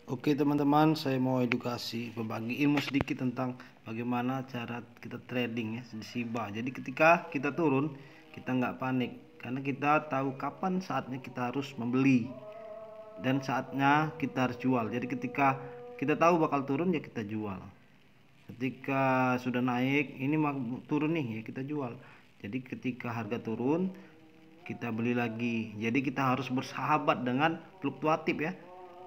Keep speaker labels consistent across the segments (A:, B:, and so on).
A: Oke teman-teman, saya mau edukasi, berbagi ilmu sedikit tentang bagaimana cara kita trading ya di Shiba. Jadi ketika kita turun, kita nggak panik karena kita tahu kapan saatnya kita harus membeli dan saatnya kita harus jual. Jadi ketika kita tahu bakal turun ya kita jual. Ketika sudah naik, ini mau turun nih ya kita jual. Jadi ketika harga turun, kita beli lagi. Jadi kita harus bersahabat dengan fluktuatif ya.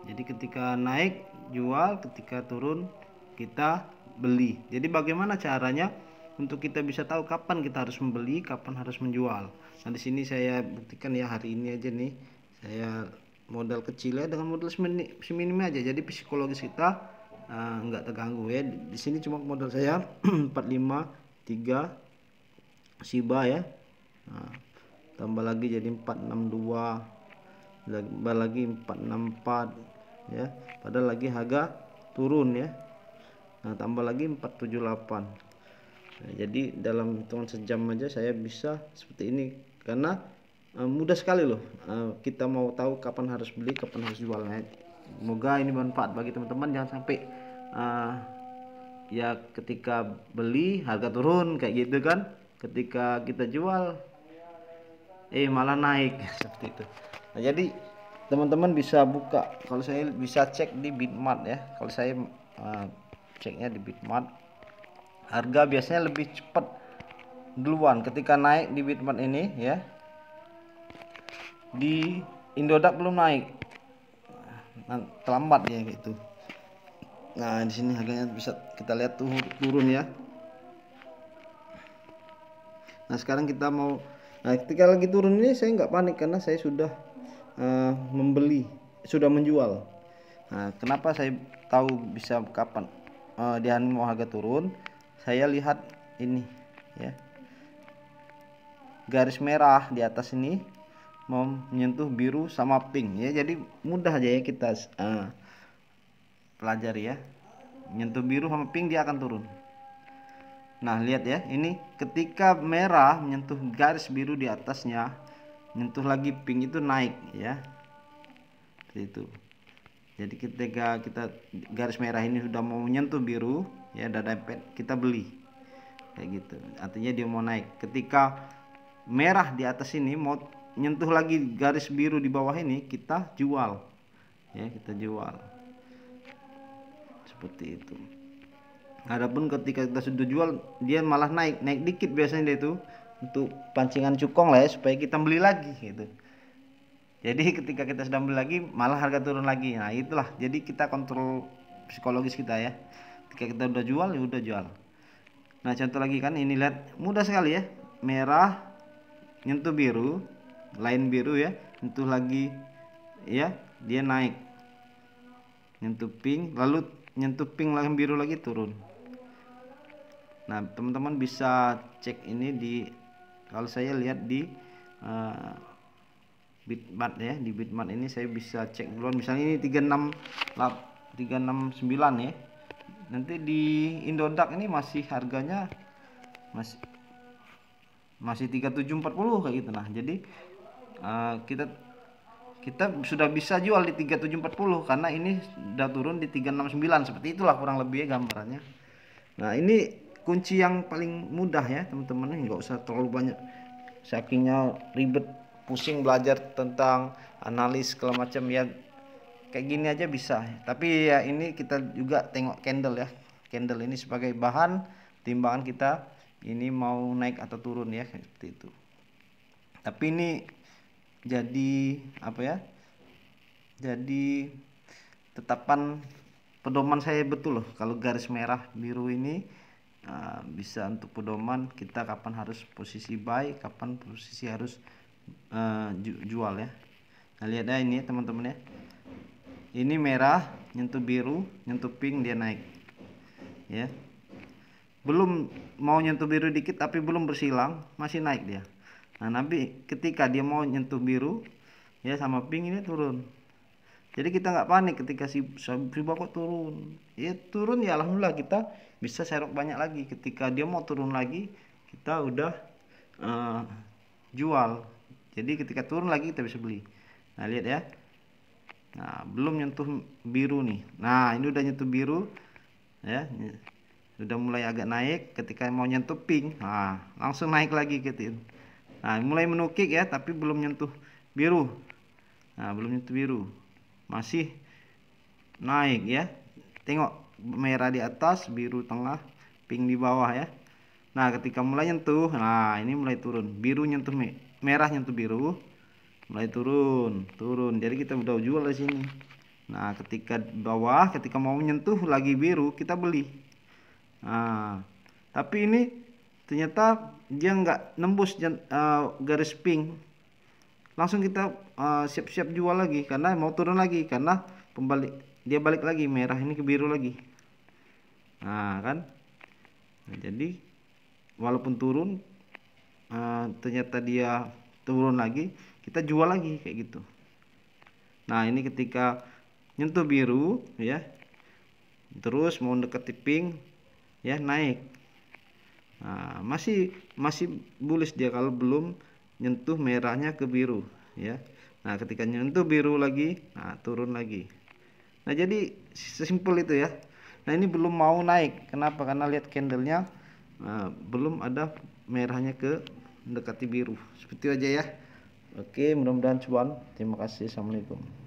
A: Jadi ketika naik jual, ketika turun kita beli. Jadi bagaimana caranya untuk kita bisa tahu kapan kita harus membeli, kapan harus menjual. Nah di sini saya buktikan ya, hari ini aja nih saya modal kecil ya, dengan modal seminim aja. Jadi psikologis kita nggak terganggu ya. Di sini cuma modal saya 453 Shiba ya. Nah, tambah lagi jadi 462, tambah lagi 464 ya, padahal lagi harga turun ya. Nah tambah lagi 478. Nah, jadi dalam hitungan sejam aja saya bisa seperti ini karena mudah sekali loh. Kita mau tahu kapan harus beli, kapan harus jual. Nah, semoga ini bermanfaat bagi teman-teman. Jangan sampai ya ketika beli harga turun kayak gitu kan, ketika kita jual malah naik seperti itu. Nah, jadi teman-teman bisa buka, kalau saya bisa cek di Bitmart ya. Kalau saya ceknya di Bitmart, harga biasanya lebih cepat duluan ketika naik di Bitmart ini ya. Di Indodax belum naik, nah, terlambat ya gitu. Nah di sini harganya bisa kita lihat turun ya. Nah sekarang kita mau, nah ketika lagi turun ini saya nggak panik karena saya sudah membeli, sudah menjual. Nah kenapa saya tahu bisa kapan dia mau harga turun? Saya lihat ini ya, garis merah di atas ini mau menyentuh biru sama pink ya. Jadi mudah aja ya kita pelajari ya. Menyentuh biru sama pink dia akan turun. Nah lihat ya, ini ketika merah menyentuh garis biru di atasnya, menyentuh lagi pink, itu naik ya, seperti itu. Jadi ketika kita garis merah ini sudah mau menyentuh biru ya, udah dempet, kita beli kayak gitu, artinya dia mau naik. Ketika merah di atas ini mau nyentuh lagi garis biru di bawah ini, kita jual ya, kita jual seperti itu. Adapun ketika kita sudah jual, dia malah naik dikit biasanya dia itu untuk pancingan cukong lah ya, supaya kita beli lagi gitu. Jadi ketika kita sudah beli lagi malah harga turun lagi. Nah itulah, jadi kita kontrol psikologis kita ya. Ketika kita udah jual ya udah jual. Nah contoh lagi kan, ini lihat mudah sekali ya, merah nyentuh biru, lain biru ya, nyentuh lagi ya, dia naik. Nyentuh pink, lalu nyentuh pink lagi, biru lagi, turun. Nah teman-teman bisa cek ini di, kalau saya lihat di Bitmart ya. Di Bitmart ini saya bisa cek duluan, misalnya ini 369 ya. Nanti di Indodax ini masih harganya masih 3740 kayak gitu. Nah jadi kita sudah bisa jual di 3740 karena ini sudah turun di 369, seperti itulah kurang lebih ya gambarannya. Nah ini kunci yang paling mudah ya teman-teman, nggak usah terlalu banyak, sakingnya ribet, pusing belajar tentang analis segala macam ya, kayak gini aja bisa. Tapi ya ini kita juga tengok candle ya, candle ini sebagai bahan timbangan kita, ini mau naik atau turun ya, seperti itu. Tapi ini jadi apa ya, jadi tetapan pedoman saya betul loh, kalau garis merah biru ini bisa untuk pedoman kita kapan harus posisi buy, kapan posisi harus jual ya. Nah lihat ya ini teman-teman ya, ini merah nyentuh biru, nyentuh pink, dia naik ya. Belum mau nyentuh biru dikit tapi belum bersilang, masih naik dia. Nah nanti ketika dia mau nyentuh biru ya sama pink, ini turun. Jadi kita nggak panik ketika si kok turun ya, turun ya alhamdulillah kita bisa serok banyak lagi. Ketika dia mau turun lagi kita udah jual. Jadi ketika turun lagi kita bisa beli. Nah lihat ya, Nah, belum nyentuh biru nih. Nah, ini udah nyentuh biru ya. Sudah mulai agak naik. Ketika mau nyentuh pink, nah langsung naik lagi gitu. Nah, mulai menukik ya, tapi belum nyentuh biru. Nah, belum nyentuh biru. Masih naik ya. Tengok, merah di atas, biru tengah, pink di bawah ya. Nah, ketika mulai nyentuh, nah ini mulai turun. Biru nyentuh merah, nyentuh biru, mulai turun, turun. Jadi kita udah jual di sini. Nah, ketika bawah, ketika mau menyentuh lagi biru, kita beli. Nah, tapi ini ternyata dia nggak nembus garis pink. Langsung kita siap-siap jual lagi karena mau turun lagi, karena dia balik lagi, merah ini ke biru lagi. Nah, kan? Nah, jadi walaupun turun, ternyata dia turun lagi, kita jual lagi kayak gitu. Nah, ini ketika nyentuh biru ya, terus mau mendekati pink ya, naik. Nah, masih bullish dia kalau belum nyentuh merahnya ke biru ya. Nah, ketika nyentuh biru lagi, nah turun lagi. Nah, jadi sesimpel itu ya. Nah, ini belum mau naik. Kenapa? Karena lihat candlenya, belum ada merahnya ke mendekati biru. Seperti itu aja ya. Oke, mudah-mudahan cuan. Terima kasih. Assalamualaikum.